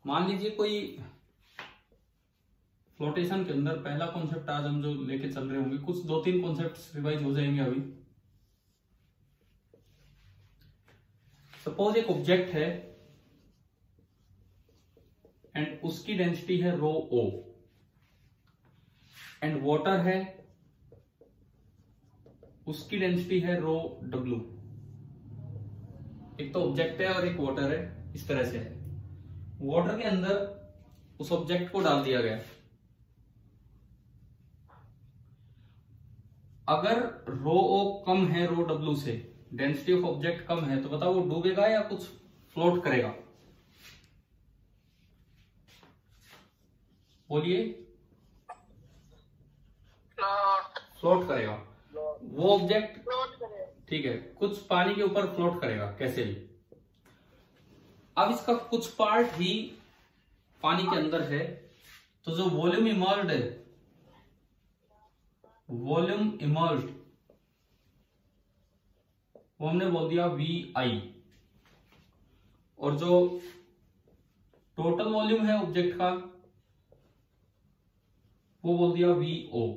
मान लीजिए कोई फ्लोटेशन के अंदर पहला कॉन्सेप्ट आज हम जो लेके चल रहे होंगे, कुछ 2-3 कॉन्सेप्ट रिवाइज हो जाएंगे अभी। सपोज एक ऑब्जेक्ट है एंड उसकी डेंसिटी है रो ओ एंड वाटर है, उसकी डेंसिटी है रो डब्ल्यू। एक तो ऑब्जेक्ट है और एक वाटर है, इस तरह से है। वाटर के अंदर उस ऑब्जेक्ट को डाल दिया गया। अगर रो ओ कम है रो डब्ल्यू से, डेंसिटी ऑफ ऑब्जेक्ट कम है, तो बताओ वो डूबेगा या कुछ फ्लोट करेगा? बोलिए। फ्लोट करेगा। वो ऑब्जेक्ट ठीक है, कुछ पानी के ऊपर फ्लोट करेगा कैसे भी। अब इसका कुछ पार्ट ही पानी के अंदर है, तो जो वॉल्यूम इमर्ज्ड है, वॉल्यूम इमर्ज्ड, वो हमने बोल दिया VI, और जो टोटल वॉल्यूम है ऑब्जेक्ट का वो बोल दिया VO।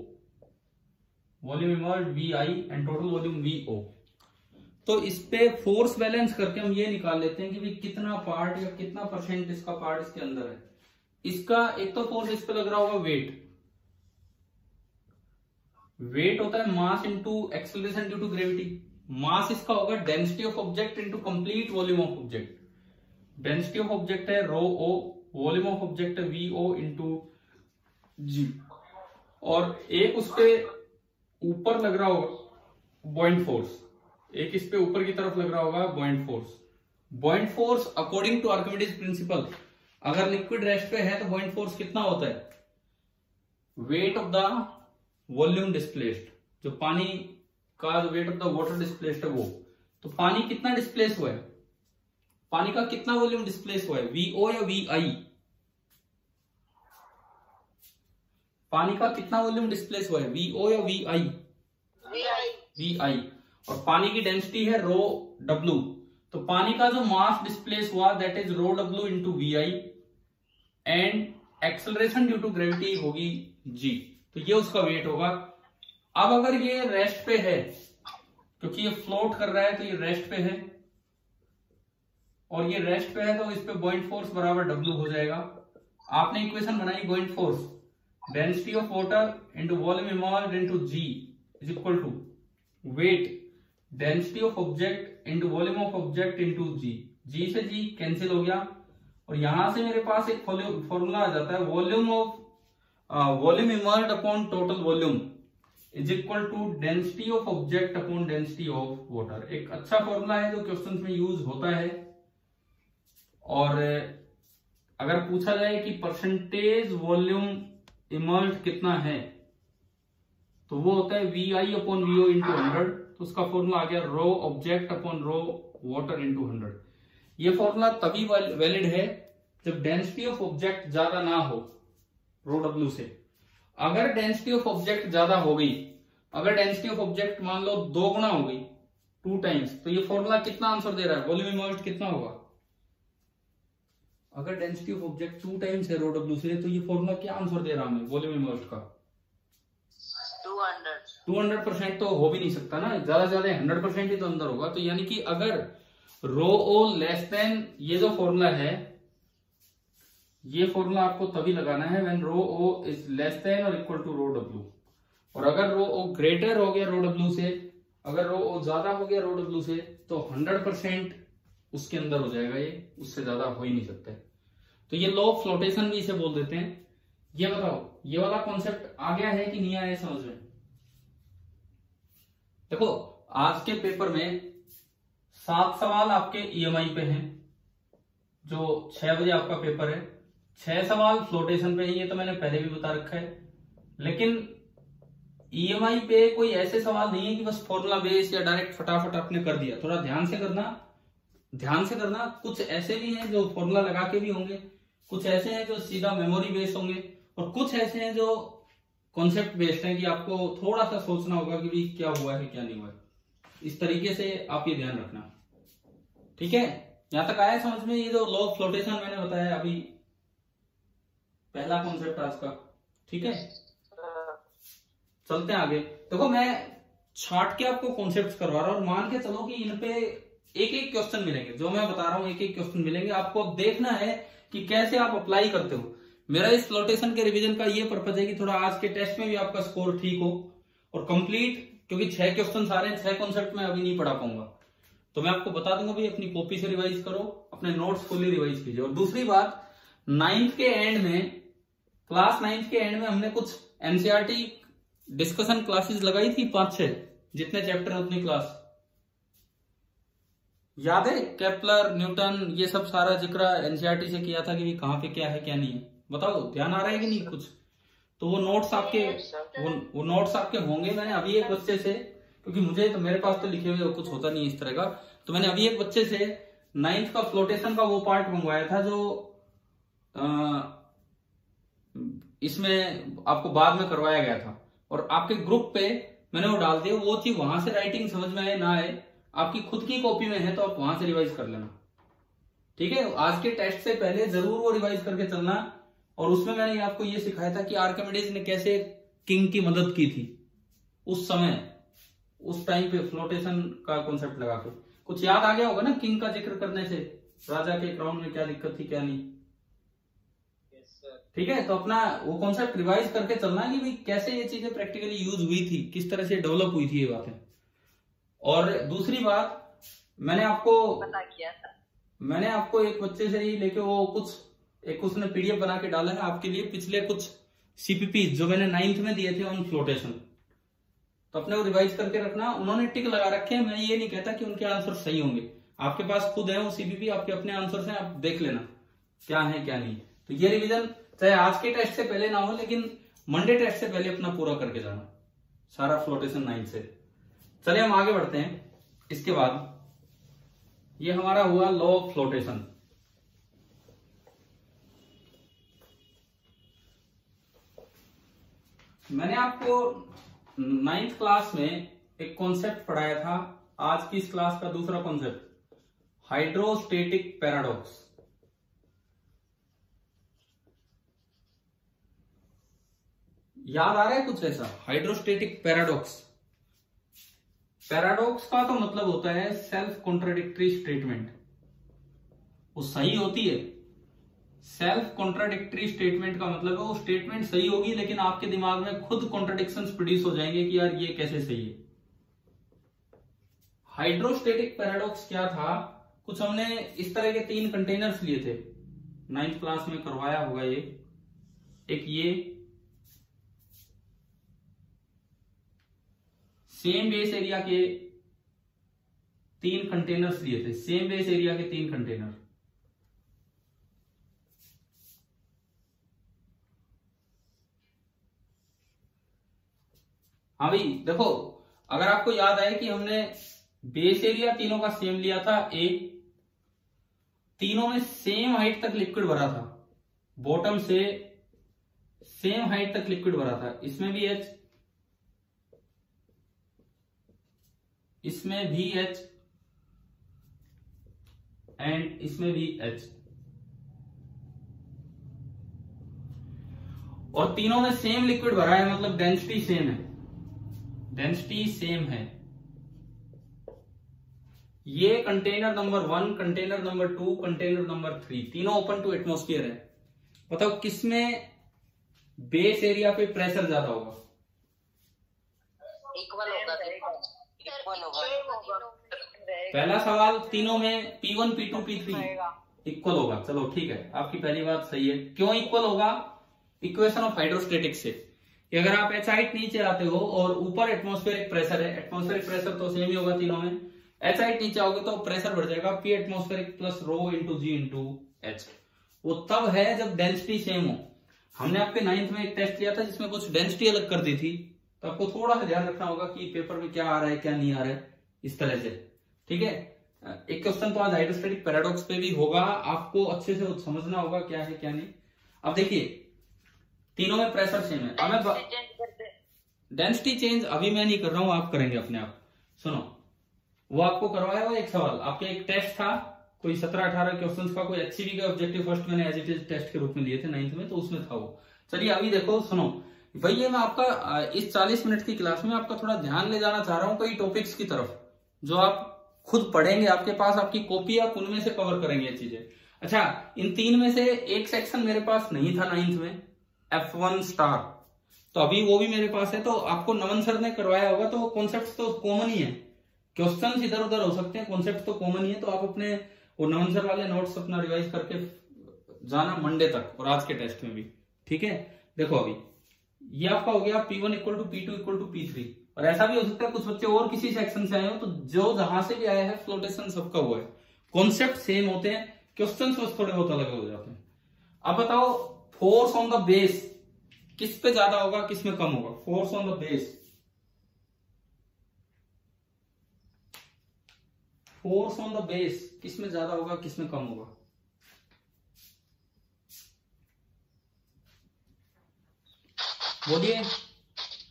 Volume emerged VI and total volume VO। तो इस पे फोर्स बैलेंस करके हम ये निकाल लेते हैं कि भाई कितना पार्ट या कितना परसेंट इसका पार्ट इसके अंदर है। इसका एक तो फोर्स इस पे लग रहा होगा वेट। वेट होता है mass into acceleration due to gravity. Mass इसका होगा density of object into complete volume of object. Density of object है rho O, volume of object है VO इनटू G। और एक उस पे ऊपर लग रहा होगा बॉइंट फोर्स, एक इस पे ऊपर की तरफ लग रहा होगा buoyant force. Buoyant force according to Archimedes principle, अगर लिक्विड रेस्ट पे है तो बॉइंट फोर्स कितना होता है? Weight of the volume displaced. जो पानी का जो weight of the water displaced है वो, तो पानी कितना डिस्प्लेस हुआ है? पानी का कितना वॉल्यूम डिस्प्लेस हुआ है, VO या VI? पानी का कितना वॉल्यूम डिस्प्लेस हुआ है, VO या VI? VI। और पानी की डेंसिटी है रो डब्ल्यू, तो पानी का जो मास डिस्प्लेस हुआ that is rho W into VI and acceleration due to gravity होगी G। तो ये उसका वेट होगा। अब अगर ये रेस्ट पे है, क्योंकि ये फ्लोट कर रहा है तो ये रेस्ट पे है, और ये रेस्ट पे है तो इस पे बॉइंट फोर्स बराबर W हो जाएगा। आपने इक्वेशन बनाई buoyant force, density of water into volume immersed into G is equal to weight density of object into volume of object into G। G से G कैंसिल हो गया, और यहां से मेरे पास एक फॉर्मूला आ जाता है, volume immersed upon total volume is equal to density of object upon density of water. एक अच्छा फॉर्मूला है जो क्वेश्चंस में यूज होता है। और अगर पूछा जाए कि परसेंटेज वॉल्यूम इमर्ज्ड कितना है, तो वो होता है VI अपॉन VO इंटू 100। तो उसका फॉर्मूला आ गया rho object upon rho water into 100। ये फॉर्मूला तभी वैलिड है जब डेंसिटी ऑफ ऑब्जेक्ट ज्यादा ना हो रो डब्ल्यू से। अगर डेंसिटी ऑफ ऑब्जेक्ट ज्यादा हो गई, अगर डेंसिटी ऑफ ऑब्जेक्ट मान लो 2 गुना हो गई, 2 टाइम्स, तो ये फॉर्मूला कितना आंसर दे रहा है, वॉल्यूम इमर्ज्ड कितना होगा? अगर डेंसिटी ऑफ ऑब्जेक्ट 2 टाइम्स है रो डब्ल्यू से, तो ये फॉर्मूला क्या आंसर दे रहा है हमें वॉल्यूम इमर्ज्ड का? 200% तो हो भी नहीं सकता ना, ज्यादा से ज्यादा 100% ही तो अंदर होगा। तो यानी कि अगर रो ओ लेस देन, ये जो फॉर्मूला है, ये फॉर्मूला आपको तभी लगाना है when rho O is less than और इक्वल टू रो डब्ल्यू। और अगर रो ओ ग्रेटर हो गया रो डब्ल्यू से, अगर रो ओ ज्यादा हो गया रो डब्ल्यू से, तो 100% उसके अंदर हो जाएगा, ये उससे ज्यादा हो ही नहीं सकता है। तो ये लॉ ऑफ फ्लोटेशन भी इसे बोल देते हैं। ये बताओ, ये वाला कॉन्सेप्ट आ गया है कि नहीं आया समझ में? देखो आज के पेपर में 7 सवाल आपके EMI पे हैं, जो 6 बजे आपका पेपर है। 6 सवाल फ्लोटेशन पे है, ये तो मैंने पहले भी बता रखा है। लेकिन EMI पे कोई ऐसे सवाल नहीं है कि बस फॉर्मूला बेस या डायरेक्ट फटाफट आपने कर दिया। थोड़ा ध्यान से करना, ध्यान से करना। कुछ ऐसे भी हैं जो फॉर्मूला लगा के भी होंगे, कुछ ऐसे हैं जो सीधा मेमोरी बेस्ड होंगे, और कुछ ऐसे हैं जो कॉन्सेप्ट बेस्ड हैं कि आपको थोड़ा सा सोचना होगा कि भाई क्या हुआ है क्या नहीं हुआ है। इस तरीके से आप ये ध्यान रखना, ठीक है? यहां तक आया समझ में? ये जो लॉ ऑफ फ्लोटेशन मैंने बताया अभी पहला कॉन्सेप्ट आज का, ठीक है। चलते हैं आगे। देखो मैं छाट के आपको कॉन्सेप्ट करवा रहा हूं और मान के चलो कि इन पे एक एक क्वेश्चन मिलेंगे, जो मैं बता रहा हूं एक एक क्वेश्चन मिलेंगे। आपको अब देखना है कि कैसे आप अप्लाई करते हो। मेरा इस फ्लोटेशन के रिवीजन का ये पर्पज है कि थोड़ा आज के टेस्ट में भी आपका स्कोर ठीक हो और कंप्लीट, क्योंकि 6 क्वेश्चन आ रहे हैं, 6 कॉन्सेप्ट में अभी नहीं पढ़ा पाऊंगा, तो मैं आपको बता दूंगा भाई अपनी कॉपी से रिवाइज करो, अपने नोट्स फुल्ली रिवाइज कीजिए। और दूसरी बात, 9th के एंड में, क्लास 9th के एंड में हमने कुछ एनसीईआरटी डिस्कशन क्लासेस लगाई थी, 5-6, जितने चैप्टर है उतनी क्लास याद है। केपलर, न्यूटन, ये सब सारा जिक्र एनसीईआरटी से किया था कि कहां पे क्या है क्या नहीं है। बताओ ध्यान आ रहा है कि नहीं कुछ? तो वो नोट्स आपके वो नोट्स आपके होंगे। मैंने अभी एक बच्चे से, क्योंकि मुझे तो मेरे पास तो लिखे हुए कुछ होता नहीं इस तरह का, तो मैंने अभी एक बच्चे से 9th का फ्लोटेशन का वो पार्ट मंगवाया था जो इसमें आपको बाद में करवाया गया था, और आपके ग्रुप पे मैंने वो डाल दिया। वो चीज वहां से राइटिंग समझ में आए ना आए, आपकी खुद की कॉपी में है तो आप वहां से रिवाइज कर लेना, ठीक है। आज के टेस्ट से पहले जरूर वो रिवाइज करके चलना। और उसमें मैंने आपको ये सिखाया था कि आर्किमिडीज ने कैसे किंग की मदद की थी उस समय, उस टाइम पे फ्लोटेशन का कॉन्सेप्ट लगा के। कुछ याद आ गया होगा ना किंग का जिक्र करने से, राजा के क्राउन में क्या दिक्कत थी क्या नहीं, ठीक है। तो अपना वो कॉन्सेप्ट रिवाइज करके चलना कि भाई कैसे ये चीजें प्रैक्टिकली यूज हुई थी, किस तरह से डेवलप हुई थी ये बातें। और दूसरी बात, मैंने आपको एक बच्चे से ही लेके वो कुछ एक उसने पीडीएफ बना के डाला है आपके लिए, पिछले कुछ सीपीपी जो मैंने 9th में दिए थे ऑन फ्लोटेशन, तो अपने वो रिवाइज करके रखना। उन्होंने टिक लगा रखे हैं, मैं ये नहीं कहता कि उनके आंसर सही होंगे, आपके पास खुद है वो सीपीपी, आपके अपने आंसर हैं, आप देख लेना क्या है क्या नहीं। तो ये रिवीजन चाहे आज के टेस्ट से पहले ना हो, लेकिन मंडे टेस्ट से पहले अपना पूरा करके जाना सारा फ्लोटेशन 9 से। चलिए हम आगे बढ़ते हैं। इसके बाद ये हमारा हुआ लॉ ऑफ फ्लोटेशन। मैंने आपको 9th क्लास में एक कॉन्सेप्ट पढ़ाया था, आज की इस क्लास का दूसरा कॉन्सेप्ट, हाइड्रोस्टेटिक पैराडॉक्स। याद आ रहा है कुछ ऐसा? हाइड्रोस्टेटिक पैराडॉक्स, पैराडॉक्स का तो मतलब होता है सेल्फ कॉन्ट्राडिक्टरी स्टेटमेंट। वो सही होती है, सेल्फ कॉन्ट्राडिक्टरी स्टेटमेंट का मतलब है वो स्टेटमेंट सही होगी लेकिन आपके दिमाग में खुद कॉन्ट्राडिक्शंस प्रोड्यूस हो जाएंगे कि यार ये कैसे सही है। हाइड्रोस्टेटिक पैराडॉक्स क्या था? कुछ हमने इस तरह के 3 कंटेनर्स लिए थे, 9th क्लास में करवाया होगा ये। एक ये सेम बेस एरिया के 3 कंटेनर्स लिए थे, सेम बेस एरिया के 3 कंटेनर। हाँ भाई देखो, अगर आपको याद आए कि हमने बेस एरिया तीनों का सेम लिया था ए, तीनों में सेम हाइट तक लिक्विड भरा था, बॉटम से सेम हाइट तक लिक्विड भरा था। इसमें भी एच, इसमें भी एच एंड इसमें भी एच, और तीनों में सेम लिक्विड भरा है, मतलब डेंसिटी सेम है, डेंसिटी सेम है। ये container number 1, container number 2, container number 3 तीनों ओपन टू एटमॉस्फेयर है। बताओ किसमें बेस एरिया पे प्रेशर ज्यादा होगा? इक्वल होगा। पहला सवाल, तीनों में P1, P2, P3 इक्वल होगा। चलो ठीक है, आपकी पहली बात सही है। क्यों इक्वल होगा? इक्वेशन ऑफ हाइड्रोस्टेटिक्स से कि अगर आप एच हाइट नीचे आते हो और ऊपर एटमॉस्फेरिक प्रेशर है, एटमॉस्फेरिक प्रेशर तो सेम ही होगा तीनों में, एच हाइट नीचे आओगे तो प्रेशर बढ़ जाएगा, P atmospheric plus rho into G into H. वो तब है जब डेंसिटी सेम हो। हमने आपके 9th में एक टेस्ट लिया था जिसमें कुछ डेंसिटी अलग कर दी थी, तो आपको थोड़ा सा ध्यान रखना होगा कि पेपर में क्या आ रहा है क्या नहीं आ रहा है, इस तरह से, ठीक है। एक क्वेश्चन तो आज हाइड्रोस्टेटिक पैराडॉक्स पे भी होगा, आपको अच्छे से समझना होगा क्या है क्या नहीं। अब देखिए तीनों में प्रेशर सेम है। अब मैं डेंसिटी चेंज अभी मैं नहीं कर रहा हूं, आप करेंगे अपने आप। सुनो, वो आपको करवाया हुआ एक सवाल, आपके एक टेस्ट था कोई 17-18 क्वेश्चंस का कोई HCV का ऑब्जेक्टिव फर्स्ट मैंने एज इट इज टेस्ट के रूप में लिए थे 9th में, तो उसमें था वो। चलिए अभी देखो सुनो भैया, मैं आपका इस 40 मिनट की क्लास में आपका थोड़ा ध्यान ले जाना चाह रहा हूँ कई टॉपिक्स की तरफ जो आप खुद पढ़ेंगे, आपके पास आपकी कॉपी, आप उनमें से कवर करेंगे ये चीजें। अच्छा, इन 3 में से एक सेक्शन मेरे पास नहीं था 9th में, F1 स्टार, तो अभी वो भी मेरे पास है। तो आपको नमन सर ने करवाया होगा, तो कॉन्सेप्ट तो कॉमन ही है, क्वेश्चन इधर उधर हो सकते हैं, कॉन्सेप्ट तो कॉमन ही है। तो आप अपने वो नमन सर वाले नोट्स अपना रिवाइज करके जाना मंडे तक और आज के टेस्ट में भी, ठीक है। देखो अभी ये आपका हो गया P1 equal to P2 equal to P3, और ऐसा भी हो सकता है कुछ बच्चे और किसी सेक्शन से आए हो, तो जो जहां से भी आया है फ्लोटेशन सबका हुआ है, कॉन्सेप्ट सेम होते हैं, क्वेश्चन बस थोड़े बहुत अलग हो जाते हैं। अब बताओ फोर्स ऑन द बेस किस पे ज्यादा होगा, किस में कम होगा? Force on the base, force on the base किस में ज्यादा होगा, किस में कम होगा? बोलिए,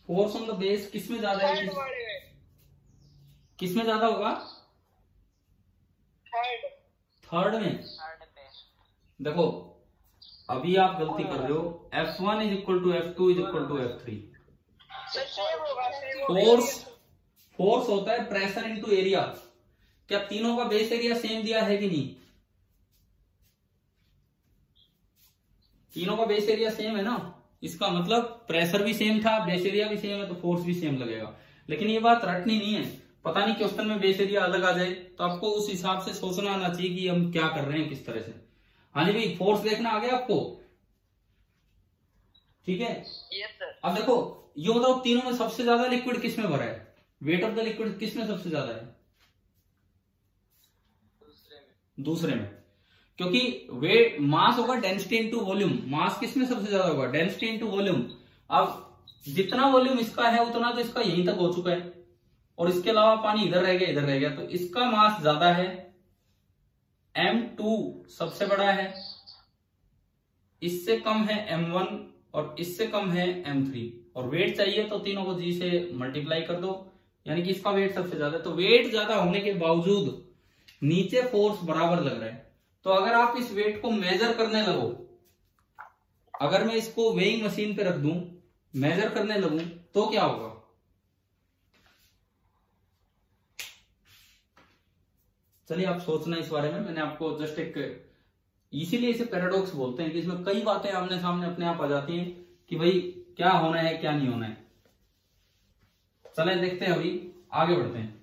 फोर्स ऑन द बेस किस में ज्यादा है, किस में ज्यादा होगा? थर्ड में। देखो अभी आप गलती कर रहे हो, F1 is equal to F2 is equal to F3। Force होता है प्रेशर इनटू एरिया। क्या तीनों का बेस एरिया सेम दिया है कि नहीं? तीनों का बेस एरिया सेम है ना, इसका मतलब प्रेशर भी सेम था, बेस एरिया भी सेम है, तो फोर्स भी सेम लगेगा। लेकिन ये बात रटनी नहीं है, पता नहीं क्वेश्चन में बेस एरिया अलग आ जाए, तो आपको उस हिसाब से सोचना आना चाहिए कि हम क्या कर रहे हैं, किस तरह से। हाँ जी भाई, फोर्स देखना आ गया आपको, ठीक है। Yes sir. अब देखो ये बताओ तीनों में सबसे ज्यादा लिक्विड किस में भरा है, वेट ऑफ द लिक्विड किस में सबसे ज्यादा है? दूसरे में, क्योंकि वेट मास होगा डेंसिटी इनटू वॉल्यूम, मास किस में सबसे ज्यादा होगा? Density into volume. अब जितना वॉल्यूम इसका है उतना तो इसका यहीं तक हो चुका है, और इसके अलावा पानी इधर रह गया, इधर रह गया, तो इसका मास ज्यादा है, M2 सबसे बड़ा है, इससे कम है M1 और इससे कम है M3, और वेट चाहिए तो तीनों को G से मल्टीप्लाई कर दो, यानी कि इसका वेट सबसे ज्यादा है। तो वेट ज्यादा होने के बावजूद नीचे फोर्स बराबर लग रहा है। तो अगर आप इस वेट को मेजर करने लगो, अगर मैं इसको वेइंग मशीन पे रख दूं, मेजर करने लगूं, तो क्या होगा? चलिए आप सोचना इस बारे में, मैंने आपको जस्ट एक, इसीलिए इसे पैराडॉक्स बोलते हैं कि इसमें कई बातें आमने सामने अपने आप आ जाती हैं कि भाई क्या होना है क्या नहीं होना है। चलें देखते हैं, अभी आगे बढ़ते हैं।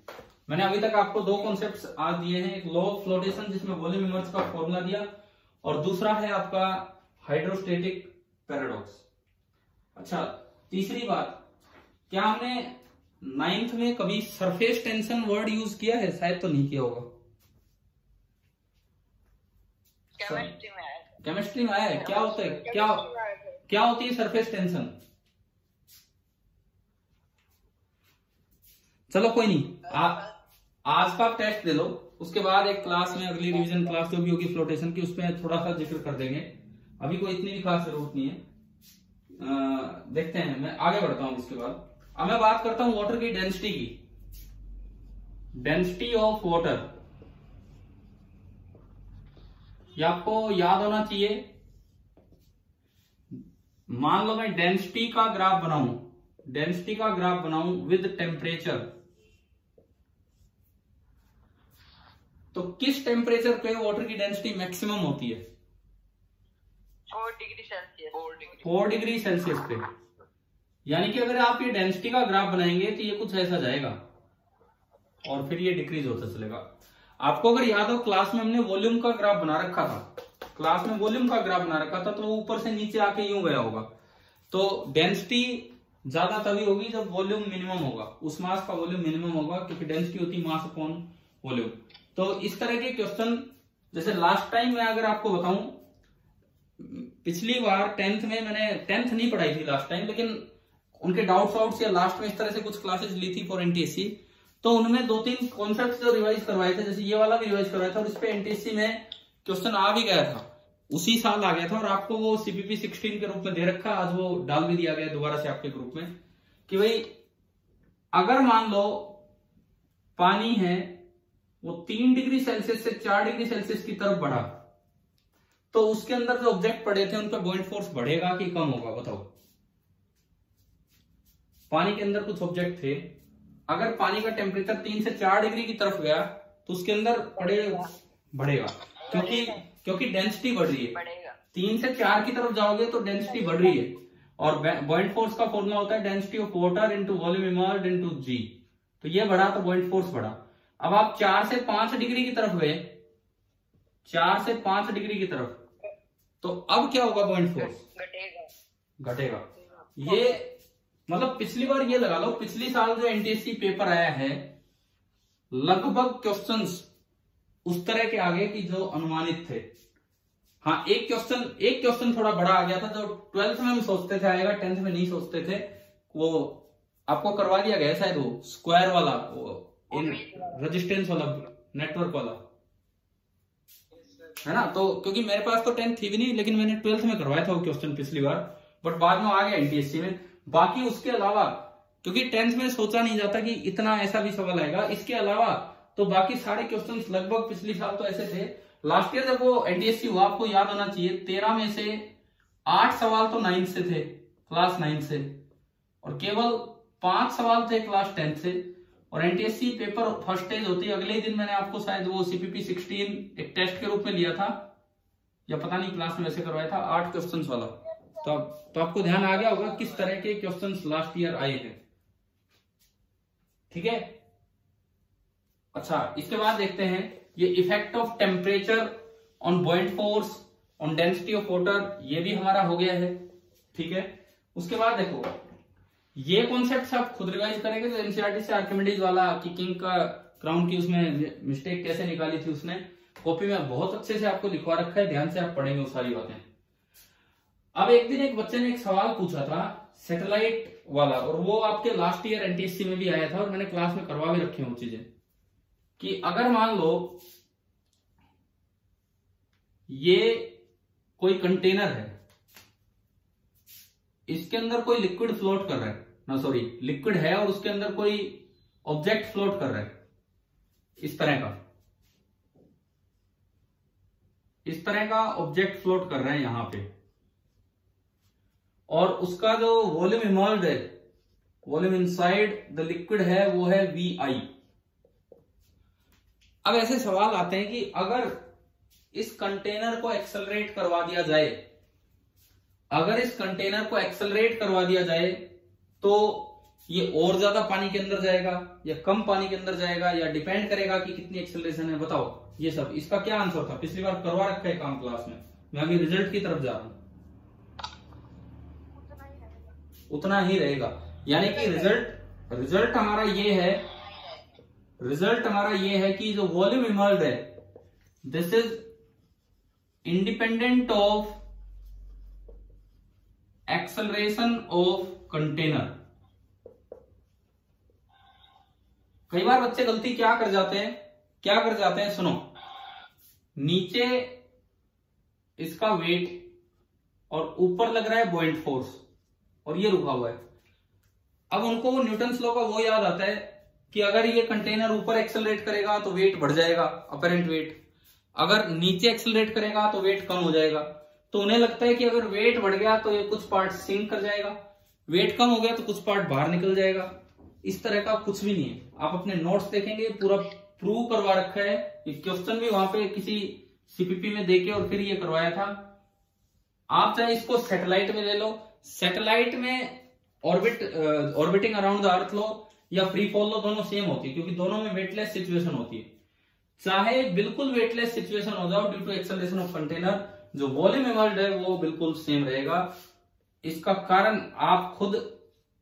मैंने अभी तक आपको 2 कॉन्सेप्ट्स आज दिए हैं, एक लॉ ऑफ फ्लोटेशन जिसमें वॉल्यूम इमर्ज का फॉर्मूला दिया, और दूसरा है आपका हाइड्रोस्टेटिक पैराडॉक्स। अच्छा, तीसरी बात, क्या हमने 9th में कभी सरफेस टेंशन वर्ड यूज किया है? शायद तो नहीं किया होगा। केमिस्ट्री में आया है? क्या होता है, क्या होती है सरफेस टेंशन? चलो कोई नहीं, आज का टेस्ट दे लो, उसके बाद एक क्लास में, अगली रिवीजन क्लास जो भी होगी फ्लोटेशन की, उसमें थोड़ा सा जिक्र कर देंगे, अभी कोई इतनी भी खास जरूरत नहीं है। देखते हैं, मैं आगे बढ़ता हूं। इसके बाद अब मैं बात करता हूं वाटर की डेंसिटी की, डेंसिटी ऑफ वाटर। ये आपको याद होना चाहिए। मान लो मैं डेंसिटी का ग्राफ बनाऊं, डेंसिटी का ग्राफ बनाऊं विद टेम्परेचर, तो किस टेम्परेचर पे वाटर की डेंसिटी मैक्सिमम होती है? 4 डिग्री सेल्सियस। 4 डिग्री सेल्सियस पे। यानी कि अगर आप ये डेंसिटी का ग्राफ बनाएंगे तो ये कुछ ऐसा जाएगा, और फिर ये डिक्रीज होता चलेगा। आपको अगर याद हो, क्लास में हमने वॉल्यूम का ग्राफ बना रखा था, क्लास में वॉल्यूम का ग्राफ बना रखा था, तो वो ऊपर से नीचे आके यूं गया होगा। तो डेंसिटी ज्यादा तभी होगी जब वॉल्यूम मिनिमम होगा, उस मास का वॉल्यूम मिनिमम होगा, क्योंकि डेंसिटी होती है मास अपॉन वॉल्यूम। तो इस तरह के क्वेश्चन, जैसे लास्ट टाइम मैं अगर आपको बताऊं, पिछली बार 10th में मैंने 10th नहीं पढ़ाई थी लास्ट टाइम, लेकिन उनके डाउट्स या लास्ट में इस तरह से कुछ क्लासेस ली थी फॉर एनटीएससी, तो उनमें 2-3 कॉन्सेप्ट जो रिवाइज करवाए थे, जैसे ये वाला भी रिवाइज करवाया था, और इस पे एनटीएससी में क्वेश्चन आ भी गया था, उसी साल आ गया था, और आपको वो सीपीपी 16 के रूप में दे रखा, आज वो डाल भी दिया गया दोबारा से आपके ग्रुप में, कि भाई अगर मान लो पानी है वो 3 डिग्री सेल्सियस से 4 डिग्री सेल्सियस की तरफ बढ़ा, तो उसके अंदर जो ऑब्जेक्ट पड़े थे उनका बॉइंट फोर्स बढ़ेगा कि कम होगा? बताओ। पानी के अंदर कुछ ऑब्जेक्ट थे, अगर पानी का टेम्परेचर 3 से 4 डिग्री की तरफ गया तो उसके अंदर बढ़ेगा, क्योंकि डेंसिटी बढ़ रही है। 3 से 4 की तरफ जाओगे तो डेंसिटी बढ़ रही है, और बॉइंट फोर्स का फॉर्मूला होता है density of water into volume immersed into G. तो ये बढ़ा तो बॉइंट फोर्स बढ़ा। अब आप 4 से 5 डिग्री की तरफ गए, 4 से 5 डिग्री की तरफ, तो अब क्या होगा? बॉइंट फोर्स घटेगा। ये मतलब पिछली बार ये लगा लो, पिछली साल जो एनटीएससी पेपर आया है, लगभग क्वेश्चंस उस तरह के आगे कि जो अनुमानित थे। हाँ, एक क्वेश्चन थोड़ा बड़ा आ गया था, जो 12th में हम सोचते थे आएगा, 10th में नहीं सोचते थे। वो आपको करवा दिया गया शायद, वो स्क्वायर वाला, वो इन रेजिस्टेंस वाला, नेटवर्क वाला, है ना। तो क्योंकि मेरे पास तो 10th थी भी नहीं, लेकिन मैंने 12th में करवाया था वो क्वेश्चन पिछली बार, बट बाद में आ गया एनटीएससी में। बाकी उसके अलावा, क्योंकि 10th में सोचा नहीं जाता कि इतना ऐसा भी सवाल आएगा, इसके अलावा तो बाकी सारे क्वेश्चंस लगभग पिछली साल तो ऐसे थे। लास्ट ईयर जब वो एनटीएससी हुआ, आपको याद होना चाहिए, 13 में से 8 सवाल तो 9th से थे, क्लास 9 से, और केवल 5 सवाल थे क्लास 10 से। और एनटीएससी पेपर फर्स्ट स्टेज होती है, अगले ही दिन मैंने आपको शायद वो सीपीपी 16 एक टेस्ट के रूप में लिया था, या पता नहीं क्लास में वैसे करवाया था, 8 क्वेश्चंस वाला। तो आपको ध्यान आ गया होगा किस तरह के क्वेश्चंस लास्ट ईयर आए हैं। ठीक है। अच्छा, इसके बाद देखते हैं ये effect of temperature on बॉइंट force on density of water, ये भी हमारा हो गया है। ठीक है। उसके बाद देखो, ये कॉन्सेप्ट आप खुद रिवाइज करेंगे तो एनसीईआरटी से आर्किमिडीज वाला कि किंग का क्राउन की उसमें मिस्टेक कैसे निकाली थी, उसने कॉपी में बहुत अच्छे से आपको लिखवा रखा है, ध्यान से आप पढ़ेंगे वो सारी बातें। अब एक दिन एक बच्चे ने एक सवाल पूछा था सैटेलाइट वाला, और वो आपके लास्ट ईयर एनटीएससी में भी आया था, और मैंने क्लास में करवा भी रखी हैं वो चीजें, कि अगर मान लो ये कोई कंटेनर है, इसके अंदर कोई लिक्विड फ्लोट कर रहा है, ना सॉरी लिक्विड है, और उसके अंदर कोई ऑब्जेक्ट फ्लोट कर रहा है, इस तरह का ऑब्जेक्ट फ्लोट कर रहे हैं यहां पे, और उसका जो वॉल्यूम इमर्ज्ड है, वॉल्यूम इनसाइड द लिक्विड है, वो है VI। अब ऐसे सवाल आते हैं कि अगर इस कंटेनर को एक्सेलरेट करवा दिया जाए, तो ये और ज्यादा पानी के अंदर जाएगा या कम पानी के अंदर जाएगा, या डिपेंड करेगा कि कितनी एक्सेलरेशन है? बताओ ये सब। इसका क्या आंसर था? पिछली बार करवा रखा है काम क्लास में, मैं अभी रिजल्ट की तरफ जा रहा हूं। उतना ही रहेगा, यानी कि रिजल्ट हमारा ये है कि जो वॉल्यूम इमर्ज्ड है, this is independent of acceleration of container. कई बार बच्चे गलती क्या कर जाते हैं, सुनो, नीचे इसका वेट और ऊपर लग रहा है बॉइंट फोर्स, और ये रुका हुआ है। अब उनको न्यूटन्स लॉ का वो याद आता है कि अगर ये कंटेनर ऊपर एक्सेलरेट करेगा तो वेट बढ़ जाएगा, अपेरेंट वेट, अगर नीचे एक्सेलरेट करेगा तो वेट कम हो जाएगा। तो उन्हें लगता है कि अगर वेट बढ़ गया तो ये कुछ पार्ट सिंक कर जाएगा, वेट कम हो गया तो कुछ पार्ट बाहर निकल जाएगा। इस तरह का कुछ भी नहीं है। आप अपने नोट्स देखेंगे, पूरा प्रूव करवा रखा है, ये क्वेश्चन भी वहां पे किसी सीपीपी में देके और फिर ये करवाया था। आप चाहे इसको सैटेलाइट में ले लो, सैटेलाइट में ऑर्बिटिंग अराउंड द अर्थ लो या फ्री फॉल लो, दोनों सेम होती है, क्योंकि दोनों में वेटलेस सिचुएशन होती है। चाहे बिल्कुल वेटलेस सिचुएशन हो जाओ due to acceleration of container, जो वॉल्यूम इमर्ज्ड है वो बिल्कुल सेम रहेगा। इसका कारण आप खुद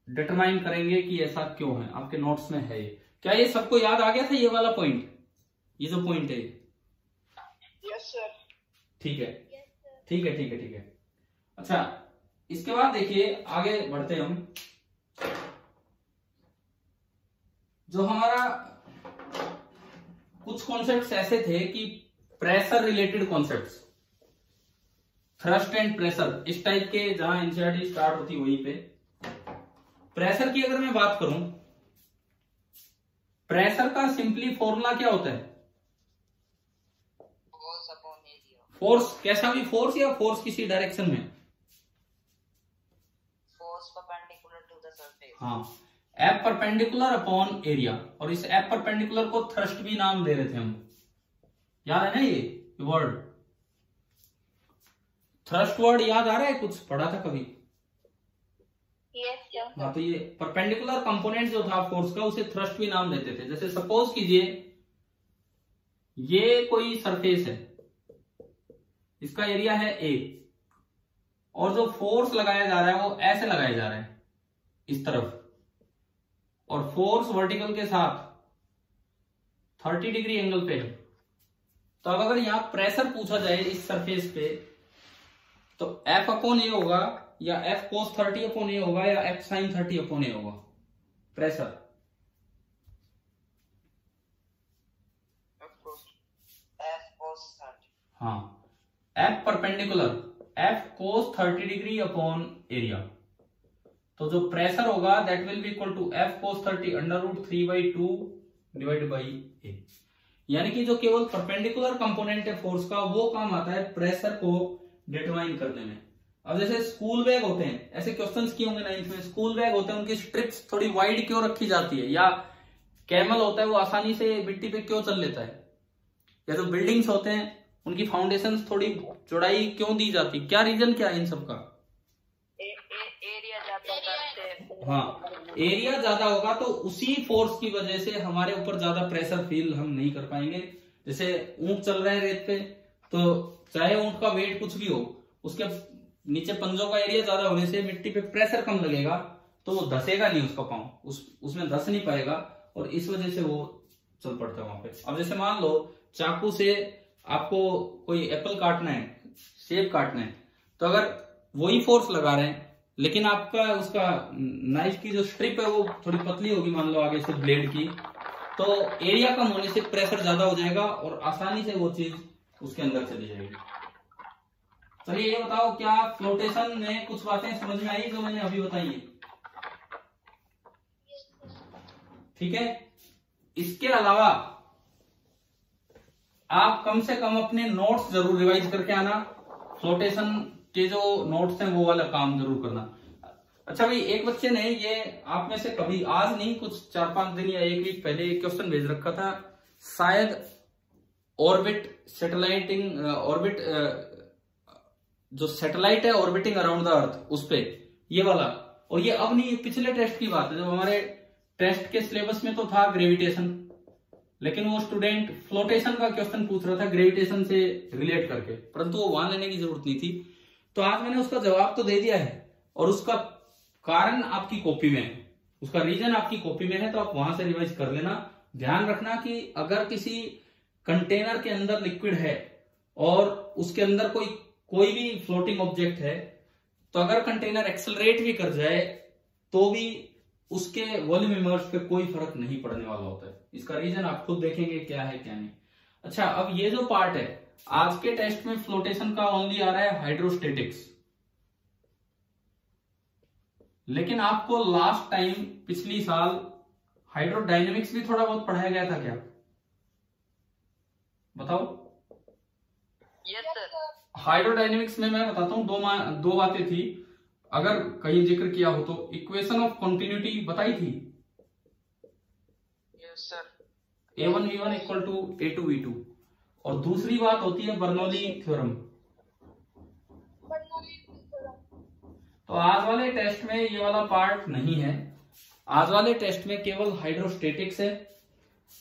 डिटरमाइन करेंगे कि ऐसा क्यों है, आपके नोट्स में है। क्या ये सबको याद आ गया था ये वाला पॉइंट, ये जो पॉइंट है? Yes sir. ठीक है, ठीक है, ठीक है, ठीक है। अच्छा, इसके बाद देखिए आगे बढ़ते हम। जो हमारा कुछ कॉन्सेप्ट्स ऐसे थे कि pressure related concepts, thrust and pressure, इस टाइप के, जहां एनसीईआरटी स्टार्ट होती वहीं पे। प्रेशर की अगर मैं बात करूं, प्रेशर का सिंपली फॉर्मूला क्या होता है? फोर्स कैसा भी फोर्स या फोर्स किसी डायरेक्शन में? Force perpendicular to the surface. हाँ, एफ परपेंडिकुलर अपॉन एरिया, और इस एफ परपेंडिकुलर को थ्रस्ट भी नाम दे रहे थे हम, याद है ना ये वर्ड? थ्रस्ट वर्ड याद आ रहा है? कुछ पढ़ा था कभी? Yes, sir. हाँ, तो ये परपेंडिकुलर कंपोनेंट जो था फोर्स का उसे थ्रस्ट भी नाम देते थे। जैसे सपोज कीजिए ये कोई सरफेस है, इसका एरिया है ए, और जो फोर्स लगाया जा रहा है वो ऐसे लगाया जा रहा है इस तरफ, और फोर्स वर्टिकल के साथ 30 डिग्री एंगल पे है। तो अब अगर यहां प्रेशर पूछा जाए इस सरफेस पे, तो एफ अपॉन ए होगा, या एफ कोस 30 अपॉन ए होगा, या एफ साइन 30 अपॉन ए होगा प्रेशर। F cos 30। हाँ, F perpendicular F cos 30 degree upon area, तो जो प्रेशर होगा that will be equal to F cos 30 √3/2 divide by A. यानी कि जो केवल परपेंडिकुलर कंपोनेंट है फोर्स का, वो काम आता है प्रेशर को डिटरमाइन करने में। अब जैसे स्कूल बैग होते हैं, ऐसे क्वेश्चंस किए होंगे 9th में, स्कूल बैग होते हैं उनकी स्ट्रिप्स थोड़ी वाइड क्यों रखी जाती है, या कैमल होता है वो आसानी से मिट्टी पे क्यों चल लेता है, या जो बिल्डिंग्स होते हैं उनकी फाउंडेशन थोड़ी चौड़ाई क्यों दी जाती, क्या रीजन क्या है इन सब का? एरिया ज्यादा करते हैं। हाँ, एरिया ज्यादा होगा तो उसी फोर्स की वजह से हमारे ऊपर ज्यादा प्रेशर फील हम नहीं कर पाएंगे। जैसे ऊंट चल रहा है रेत पे, तो चाहे ऊंट का वेट कुछ भी हो, उसके नीचे पंजों का एरिया ज्यादा होने से मिट्टी पे प्रेशर कम लगेगा, तो वो धसेगा नहीं उसका पांव, उसमें धस नहीं पाएगा, और इस वजह से वो चल पड़ता है वहां पे। अब जैसे मान लो चाकू से आपको कोई एप्पल काटना है, सेब काटना है, तो अगर वही फोर्स लगा रहे हैं, लेकिन आपका उसका नाइफ की जो स्ट्रिप है वो थोड़ी पतली होगी, मान लो आगे से ब्लेड की, तो एरिया कम होने से प्रेशर ज्यादा हो जाएगा और आसानी से वो चीज उसके अंदर चली जाएगी। चलिए ये बताओ, क्या फ्लोटेशन में कुछ बातें समझ में आई जो मैंने अभी बताई है? ठीक है, इसके अलावा आप कम से कम अपने नोट्स जरूर रिवाइज करके आना, फ्लोटेशन के जो नोट्स हैं वो वाला काम जरूर करना। अच्छा भाई, एक बच्चे ने ये आप में से कभी, आज नहीं, कुछ 4-5 दिन या 1 वीक पहले एक क्वेश्चन भेज रखा था, शायद ऑर्बिट सैटेलाइटिंग ऑर्बिट जो सैटेलाइट है ऑर्बिटिंग अराउंड द अर्थ, उस पे ये वाला, और ये अब नहीं, पिछले टेस्ट की बात है, जब हमारे टेस्ट के सिलेबस में तो था ग्रेविटेशन, लेकिन वो स्टूडेंट फ्लोटेशन का क्वेश्चन पूछ रहा था ग्रेविटेशन से रिलेट करके, परंतु वो वहां लेने की जरूरत नहीं थी। तो आज मैंने उसका जवाब तो दे दिया है, और उसका कारण आपकी कॉपी में है, उसका रीजन आपकी कॉपी में है, तो आप वहां से रिवाइज कर लेना। ध्यान रखना कि अगर किसी कंटेनर के अंदर लिक्विड है और उसके अंदर कोई भी फ्लोटिंग ऑब्जेक्ट है, तो अगर कंटेनर एक्सेलरेट भी कर जाए तो भी उसके वॉल्यूम इमर्ज पे कोई फर्क नहीं पड़ने वाला होता है। इसका रीजन आप खुद देखेंगे क्या है क्या नहीं। अच्छा, अब ये जो पार्ट है, आज के टेस्ट में फ्लोटेशन का ओनली आ रहा है हाइड्रोस्टेटिक्स, लेकिन आपको लास्ट टाइम पिछली साल हाइड्रोडायनेमिक्स भी थोड़ा बहुत पढ़ाया गया था क्या? बताओ। Yes sir. हाइड्रोडायनेमिक्स में मैं बताता हूँ, दो बातें थी, अगर कहीं जिक्र किया हो तो इक्वेशन ऑफ कॉन्टिन्यूटी बताई थी। Yes sir. A1V1 equal to A2V2, और दूसरी बात होती है बर्नौली थ्योरम। तो आज वाले टेस्ट में ये वाला पार्ट नहीं है, आज वाले टेस्ट में केवल हाइड्रोस्टेटिक्स है,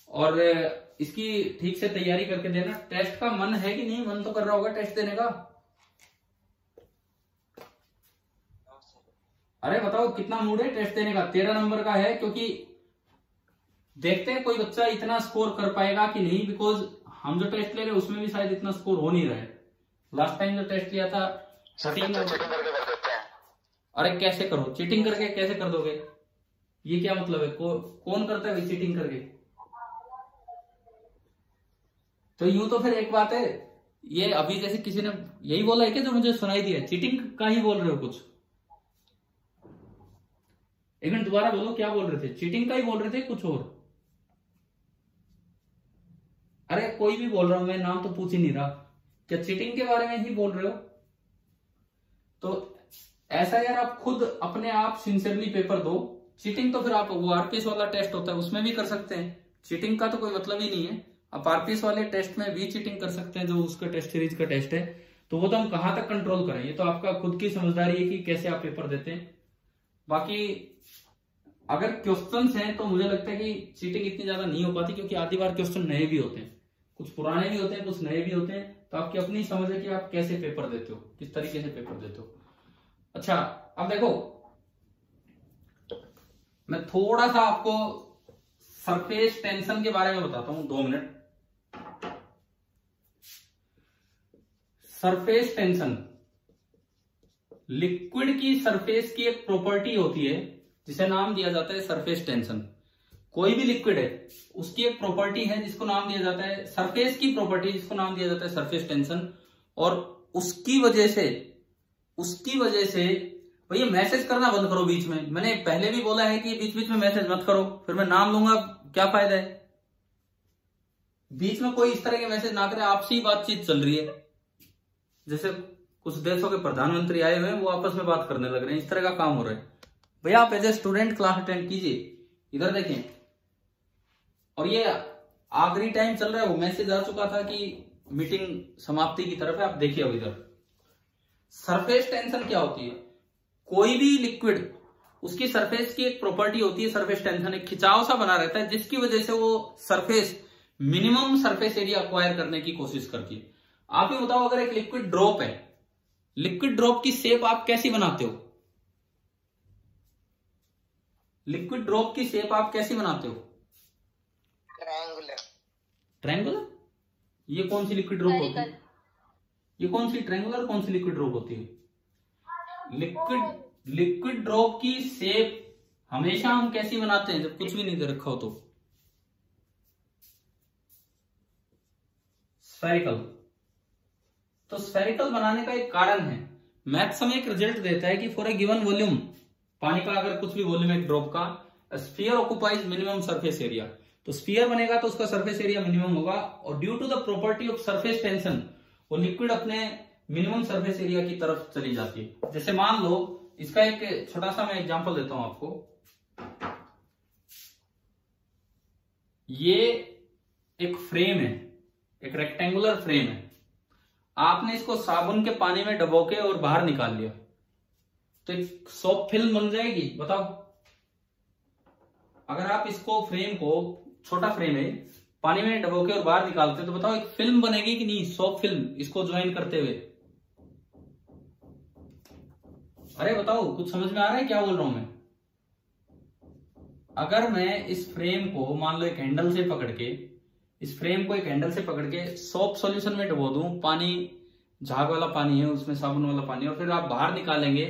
और इसकी ठीक से तैयारी करके देना। टेस्ट का मन है कि नहीं? मन तो कर रहा होगा टेस्ट देने का। अरे बताओ कितना मूड है टेस्ट देने का? 13 नंबर का है, क्योंकि देखते हैं कोई बच्चा इतना स्कोर कर पाएगा कि नहीं, बिकॉज हम जो टेस्ट ले रहे हैं उसमें भी शायद इतना स्कोर हो नहीं रहा है। लास्ट टाइम जो टेस्ट लिया था चीटिंग करके कर देते हैं। अरे कैसे करो? चीटिंग करके कैसे कर दोगे? ये क्या मतलब है? कौन करता है चीटिंग करके? तो यूं तो फिर एक बात है, ये अभी जैसे किसी ने यही बोला है कि जो मुझे सुनाई दिया, चीटिंग का ही बोल रहे हो कुछ? एक मिनट दोबारा बोलो, क्या बोल रहे थे? चीटिंग का ही बोल रहे थे कुछ और? अरे कोई भी बोल रहा हूं मैं, नाम तो पूछ ही नहीं रहा। क्या चीटिंग के बारे में ही बोल रहे हो? तो ऐसा यार आप खुद अपने आप सिंसियरली पेपर दो। चीटिंग तो फिर आप वो आरपीएस वाला टेस्ट होता है उसमें भी कर सकते हैं, चीटिंग का तो कोई मतलब ही नहीं है। आप आरपीएस वाले टेस्ट में भी चीटिंग कर सकते हैं, जो उसका टेस्ट सीरीज का टेस्ट है। तो वो तो हम कहां तक कंट्रोल करें, ये तो आपका खुद की समझदारी है कि कैसे आप पेपर देते हैं। बाकी अगर क्वेश्चंस हैं तो मुझे लगता है कि चीटिंग इतनी ज्यादा नहीं हो पाती, क्योंकि आधी बार क्वेश्चन नए भी होते हैं, कुछ पुराने भी होते हैं, कुछ नए भी होते हैं। तो आपकी अपनी समझ है कि आप कैसे पेपर देते हो, किस तरीके से पेपर देते हो। अच्छा, अब देखो मैं थोड़ा सा आपको सरफेस टेंशन के बारे में बताता हूं, 2 मिनट। सरफेस टेंशन लिक्विड की सरफेस की एक प्रॉपर्टी होती है जिसे नाम दिया जाता है सरफेस टेंशन। कोई भी लिक्विड है उसकी एक प्रॉपर्टी है जिसको नाम दिया जाता है सरफेस की प्रॉपर्टी, जिसको नाम दिया जाता है सरफेस टेंशन। और उसकी वजह से भैया मैसेज करना बंद करो बीच में। मैंने पहले भी बोला है कि बीच बीच में मैसेज मत करो, फिर मैं नाम लूंगा क्या फायदा है। बीच में कोई इस तरह के मैसेज ना करे, आपसी ही बातचीत चल रही है। जैसे कुछ देशों के प्रधानमंत्री आए हुए हैं, वो आपस में बात करने लग रहे हैं, इस तरह का काम हो रहा है। भैया आप as a student class attend कीजिए, इधर देखें। और ये आखिरी टाइम चल रहा है, वो मैसेज आ चुका था कि मीटिंग समाप्ति की तरफ है, आप देखिए अब इधर। सरफेस टेंशन क्या होती है? कोई भी लिक्विड उसकी सरफेस की एक प्रॉपर्टी होती है सरफेस टेंशन, एक खिंचाव सा बना रहता है जिसकी वजह से वो surface minimum surface area acquire करने की कोशिश करती है। आप ही बताओ, अगर एक लिक्विड ड्रॉप है, लिक्विड ड्रॉप की शेप आप कैसी बनाते हो? लिक्विड ड्रॉप की शेप आप कैसी बनाते हो? ट्रायंगुलर। ये कौन सी लिक्विड ड्रॉप होती है? ये कौन सी ट्रायंगुलर, कौन सी लिक्विड ड्रॉप होती है? लिक्विड ड्रॉप की शेप हमेशा हम कैसी बनाते हैं जब कुछ भी नहीं दे रखा हो तो? स्फेरिकल। तो स्फेरिकल बनाने का एक कारण है, मैथ्स हमें एक रिजल्ट देता है कि फॉर ए गिवन वॉल्यूम, पानी का अगर कुछ भी वॉल्यूम है ड्रॉप का, sphere occupies minimum surface area. तो स्फीयर बनेगा तो उसका सरफेस एरिया मिनिमम होगा, और due to the property of surface tension वो लिक्विड अपने मिनिमम सरफेस एरिया की तरफ चली जाती है। जैसे मान लो, इसका एक छोटा सा मैं एग्जांपल देता हूं आपको। ये एक फ्रेम है, एक रेक्टेंगुलर फ्रेम है। आपने इसको साबुन के पानी में डबो के और बाहर निकाल लिया, तो एक सॉफ्ट फिल्म बन जाएगी, बताओ। अगर आप इसको फ्रेम को, छोटा फ्रेम है, पानी में डबो के और बाहर निकालते तो बताओ एक फिल्म बनेगी कि नहीं, सॉफ्ट फिल्म, इसको ज्वाइन करते हुए। अरे बताओ, कुछ समझ में आ रहा है क्या बोल रहा हूं मैं? अगर मैं इस फ्रेम को मान लो एक हैंडल से पकड़ के, इस फ्रेम को एक हैंडल से पकड़ के सोप सॉल्यूशन में डुबो दूं, पानी झाग वाला पानी है, उसमें साबुन वाला पानी है, और फिर आप बाहर निकालेंगे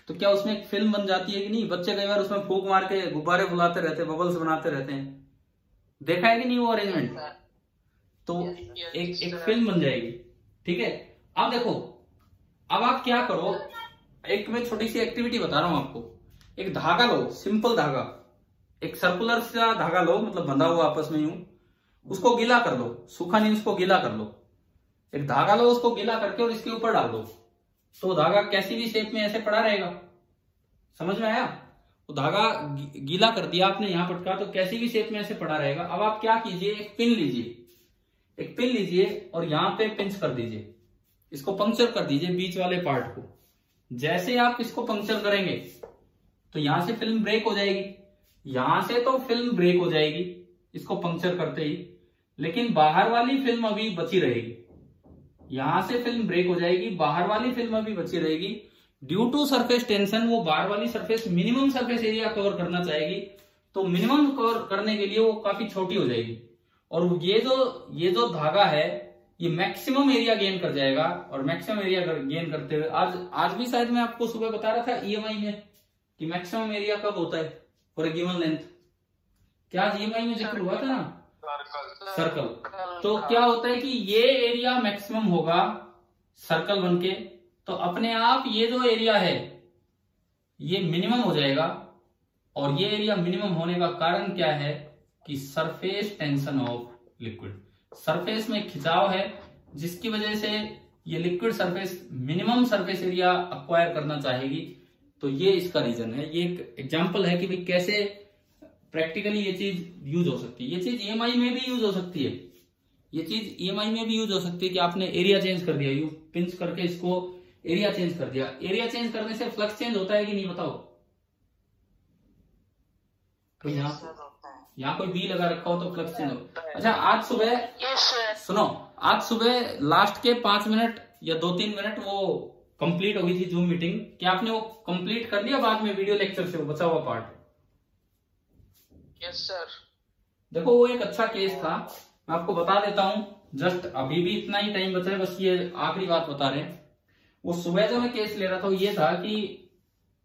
तो क्या उसमें एक फिल्म बन जाती है कि नहीं? बच्चे कई बार उसमें फूंक मार के गुब्बारे फुलाते रहते हैं, बबल्स बनाते रहते हैं, देखा है कि नहीं वो अरेंजमेंट? तो एक फिल्म बन जाएगी, ठीक है। अब देखो, अब आप क्या करो, एक मैं छोटी सी एक्टिविटी बता रहा हूं आपको। एक धागा लो, सिंपल धागा, एक सर्कुलर सा धागा लो, मतलब बंधा हुआ आपस में यूं, उसको गीला कर लो, सूखा नहीं, उसको गीला कर लो। एक धागा लो, उसको गीला करके और इसके ऊपर डाल दो, तो धागा कैसी भी शेप में ऐसे पड़ा रहेगा। समझ में आया? तो धागा गीला कर दिया आपने, यहां पटका, तो कैसी भी शेप में ऐसे पड़ा रहेगा। अब आप क्या कीजिए, एक पिन लीजिए और यहां पे पिंच कर दीजिए, इसको पंक्चर कर दीजिए बीच वाले पार्ट को। जैसे आप इसको पंक्चर करेंगे तो यहां से फिल्म ब्रेक हो जाएगी, यहां से तो फिल्म ब्रेक हो जाएगी इसको पंक्चर करते ही, लेकिन बाहर वाली फिल्म अभी बची रहेगी। यहां से फिल्म ब्रेक हो जाएगी, बाहर वाली फिल्म अभी बची रहेगी। ड्यू टू सरफेस टेंशन वो बाहर वाली surface minimum surface area cover करना चाहेगी, तो मिनिमम कवर करने के लिए वो काफी छोटी हो जाएगी, और ये जो धागा है ये मैक्सिमम एरिया गेन कर जाएगा। और मैक्सिमम एरिया गेन करते हुए आज भी शायद मैं आपको सुबह बता रहा था ईएमआई में कि मैक्सिमम एरिया कब होता है फॉर ए गिवन लेंथ। क्या आज ईएमआई में जिक्र हुआ था ना, सर्कल। तो क्या होता है कि ये एरिया मैक्सिमम होगा सर्कल बनके, तो अपने आप ये जो एरिया है ये मिनिमम हो जाएगा। और ये एरिया मिनिमम होने का कारण क्या है कि surface tension of liquid, surface में खिंचाव है जिसकी वजह से ये liquid surface minimum surface area acquire करना चाहेगी। तो ये इसका रीजन है। ये एक एग्जांपल है कि भाई कैसे प्रैक्टिकली ये चीज यूज हो सकती है। ये चीज ईएमआई में भी यूज हो सकती है। ये चीज ईएमआई में भी यूज हो सकती है कि आपने एरिया चेंज कर दिया, यू पिंच करके इसको एरिया चेंज कर दिया। एरिया चेंज करने से फ्लक्स चेंज होता है कि नहीं बताओ? तो यहाँ कोई बी लगा रखा हो तो फ्लक्स चेंज हो। अच्छा आज सुबह सुनो, आज सुबह लास्ट के 5 मिनट या 2-3 मिनट वो कंप्लीट हो गई थी जूम मीटिंग। क्या आपने वो कंप्लीट कर लिया बाद में वीडियो लेक्चर से वो बचा हुआ पार्ट? Yes sir. देखो वो एक अच्छा केस था, मैं आपको बता देता हूं। जस्ट अभी भी इतना ही टाइम बचा है, बस ये आखिरी बात बता रहे हैं। वो सुबह जो मैं केस ले रहा था वो ये था कि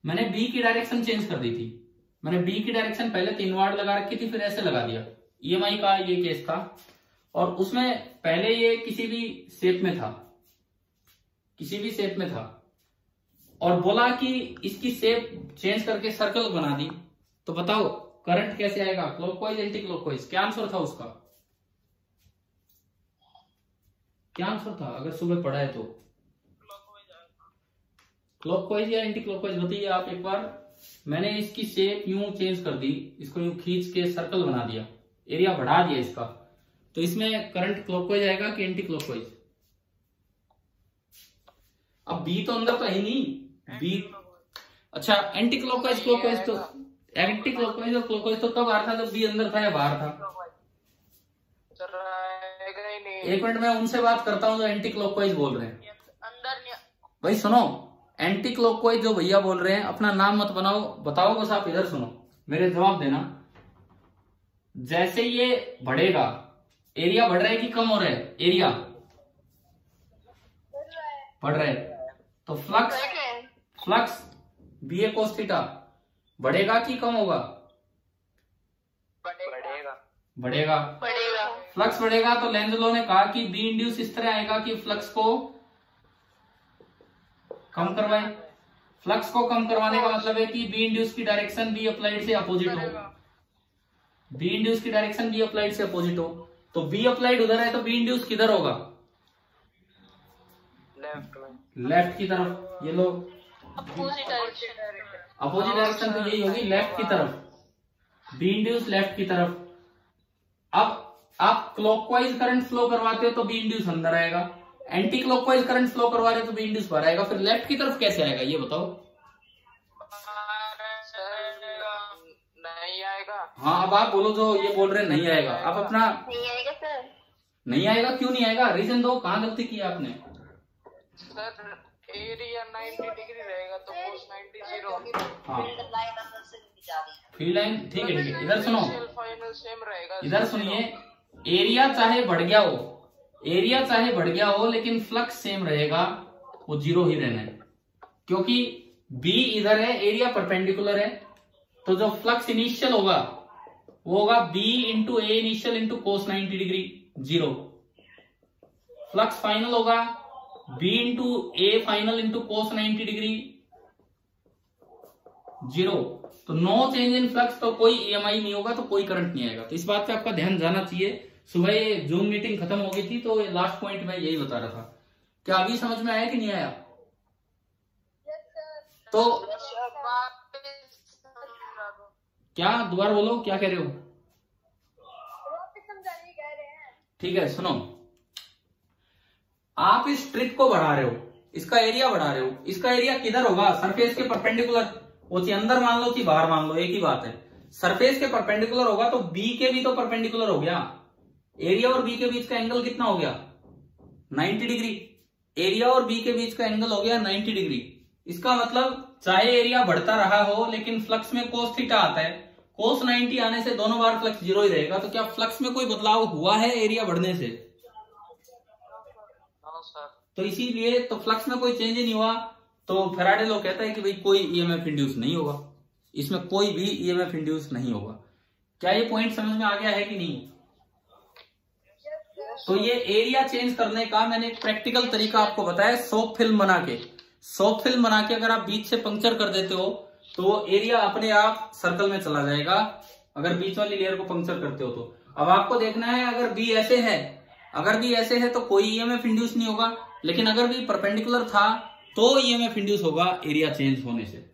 मैंने बी की डायरेक्शन चेंज कर दी थी। मैंने बी की डायरेक्शन पहले 3 वार्ड लगा रखी थी, फिर ऐसे लगा दिया। ईएमआई का ये केस था और उसमें पहले ये किसी भी शेप में था, किसी भी शेप में था, और बोला कि इसकी शेप चेंज करके सर्कल बना दी। तो बताओ करंट कैसे आएगा, क्लॉकवाइज एंटी क्लॉकवाइज? क्या आंसर था उसका? क्या आंसर था अगर सुबह पढ़ा है तो? क्लॉकवाइज या एंटी क्लॉकवाइज बताइए आप एक बार। मैंने इसकी शेप यूं चेंज कर दी, इसको यूं खींच के सर्कल बना दिया, एरिया बढ़ा दिया इसका। तो इसमें करंट क्लॉकवाइज आएगा कि एंटी क्लॉकवाइज? अब बी तो अंदर तो है नहीं, बी अच्छा एंटी क्लॉकवाइज क्लॉकवाइज तो एंटी क्लॉकवाइज और क्लॉकवाइज तो तब आ रहा था जब बी अंदर था या बाहर था? एक मिनट मैं उनसे बात करता हूँ जो एंटी क्लॉकवाइज बोल रहे हैं। भाई सुनो, एंटी क्लॉकवाइज जो भैया बोल रहे हैं अपना नाम मत बनाओ, बताओ बस आप इधर सुनो, मेरे जवाब देना। जैसे ये बढ़ेगा, एरिया बढ़ रहा है कि कम हो रहा है? एरिया बढ़ रहा है, तो फ्लक्स बी ए कोस थीटा बढ़ेगा कि कम होगा? बढ़ेगा। फ्लक्स बढ़ेगा तो लेंज लॉ ने कहा कि बी इंड्यूस इस तरह आएगा कि फ्लक्स को कम करवाए। फ्लक्स को कम करवाने का मतलब है कि बी इंड्यूस की डायरेक्शन बी अप्लाइड से अपोजिट हो। बी इंड्यूस की डायरेक्शन बी अप्लाइड से अपोजिट हो, तो बी अप्लाइड उधर है तो बी इंड्यूस किधर होगा? लेफ्ट की तरफ। ये लो अपोजिट डायरेक्शन तो यही होगी, लेफ्ट की तरफ। बी इंड्यूस लेफ्ट की तरफ। अब आप क्लॉकवाइज करंट फ्लो करवाते हो तो बी इंड्यूस अंदर आएगा, एंटी क्लॉकवाइज करंट फ्लो करवा रहे तो बी इंड्यूस बाहर आएगा। फिर लेफ्ट की तरफ कैसे आएगा ये बताओ? नहीं आएगा। हाँ अब आप बोलो जो ये बोल रहे हैं नहीं आएगा। आप अपना नहीं आएगा सर। नहीं आएगा, क्यों नहीं आएगा? रीजन दो, कहाँ गलती की आपने? सर एरिया 90 डिग्री रहेगा तो cos 90 0। हाँ लाइन अंदर से नहीं जा रही। फील्ड लाइन ठीक है ठीक है, इधर सुनो, फाइनल सेम रहेगा। इधर सुनिए। एरिया चाहे बढ़ गया हो, एरिया चाहे बढ़ गया हो, लेकिन फ्लक्स सेम रहेगा, वो 0 ही रहना है। क्योंकि बी इधर है, एरिया परपेंडिकुलर है, तो जो फ्लक्स इनिशियल होगा वो होगा B into A initial into cos 90 degree 0। Flux final होगा B into A final into cos 90 degree 0। तो नो चेंज इन फ्लक्स, तो कोई ईएमआई नहीं होगा, तो कोई करंट नहीं आएगा। तो इस बात पे आपका ध्यान जाना चाहिए। सुबह ये जूम मीटिंग खत्म हो गई थी तो लास्ट पॉइंट में यही बता रहा था। क्या अभी समझ में आया कि नहीं आया? तो क्या दोबारा बोलो, क्या कह रहे हो? ठीक है सुनो, आप इस ट्रिक को बढ़ा रहे हो, इसका एरिया बढ़ा रहे हो। इसका एरिया किधर होगा? सरफेस के परपेंडिकुलर। वो चाहे अंदर मान लो कि बाहर मान लो, एक ही बात है। सरफेस के परपेंडिकुलर होगा तो बी के भी तो परपेंडिकुलर हो गया। एरिया और बी के बीच का एंगल कितना हो गया? 90 डिग्री। एरिया और बी के बीच का एंगल हो गया 90 डिग्री। इसका मतलब चाहे एरिया बढ़ता रहा हो लेकिन फ्लक्स में कोस थीटा आता है, कोस 90 आने से दोनों बार फ्लक्स 0 ही रहेगा। तो क्या फ्लक्स में कोई बदलाव हुआ है एरिया बढ़ने से? तो इसीलिए तो फ्लक्स में कोई चेंज ही नहीं हुआ, तो फैराडे लॉ कहता है कि भाई कोई ईएमएफ इंड्यूस नहीं होगा, इसमें कोई भी ईएमएफ इंड्यूस नहीं होगा। क्या ये पॉइंट समझ में आ गया है कि नहीं? तो ये एरिया चेंज करने का मैंने एक प्रैक्टिकल तरीका आपको बताया, सोप फिल्म बना के। सोप फिल्म बना के अगर आप बीच से पंक्चर कर देते हो तो एरिया अपने आप सर्कल में चला जाएगा, अगर बीच वाली लेयर को पंक्चर करते हो तो। अब आपको देखना है अगर बी ऐसे है, अगर बी ऐसे है तो कोई ईएमएफ इंड्यूस नहीं होगा, लेकिन अगर भी परपेंडिकुलर था तो ईएमएफ इंड्यूस होगा एरिया चेंज होने से।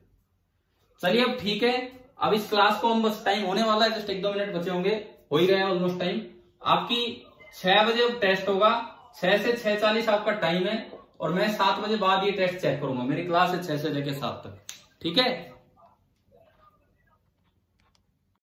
चलिए अब ठीक है, अब इस क्लास को हम बस टाइम होने वाला है, जस्ट 1-2 मिनट बचे होंगे, हो ही गए ऑलमोस्ट टाइम। आपकी 6 बजे टेस्ट होगा, 6 से 6:40 आपका टाइम है, और मैं 7 बजे बाद ये टेस्ट चेक करूंगा। मेरी क्लास है 6 से लेकर 7 तक, ठीक है।